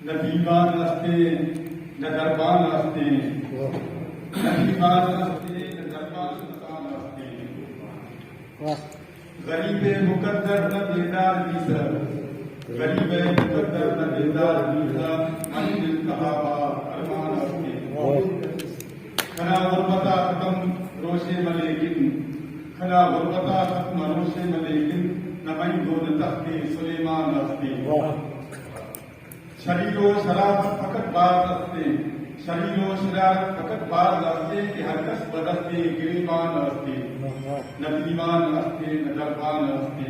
न दीवान असते न दरबान असते, न दीवान असते न दरबान असते। गरीब मुकद्दर न बेदार बीसा, गरीब मुकद्दर न बेदार बीसा, मंजिल कहावा अरमान असते। खना गुरबता खत्म रोशे मलेकिन, खना गुरबता खत्म रोशे मलेकिन, नमई दोन तख्ते सुलेमान असते। शरीरो शरारत फकत बाज असते, शरीरो शरारत फकत बाज असते कि हर कस बदस्ते गिरीबान असते, न दीवान असते न दरबान असते।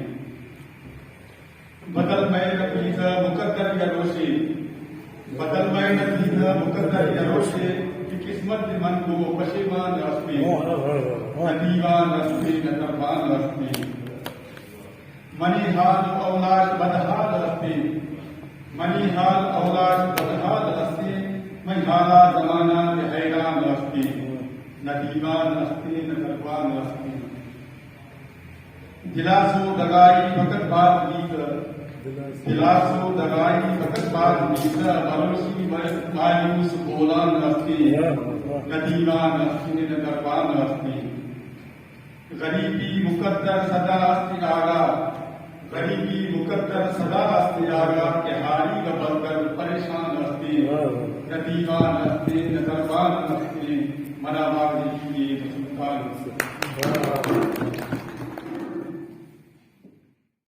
बदल में नबीज मुकद्दर या रोशे, बदल में नबीज मुकद्दर या रोशे कि किस्मत मन को पशेमान असते, न दीवान असते न दरबान असते। मनी हाल औलाद बदहाल असते, मनी हाल औलाद बदहाल असते, मैं हाला जमाना के हैरान असते, न दीवान असते न दरबान असते। दिलासो दगाई फकत बात नीत, दिलासो दगाई फकत बात नीत, भरोसी मायूस बोलान असते, न दीवान असते न दरबान असते। गरीबी मुकद्दर सदा असते आगा, गरीबी मुकद्दर सदा असते आगा के हारी व बंदर परेशान असते, न दीवान असते न दरबान असते। मना मांगे किए सुल्तान।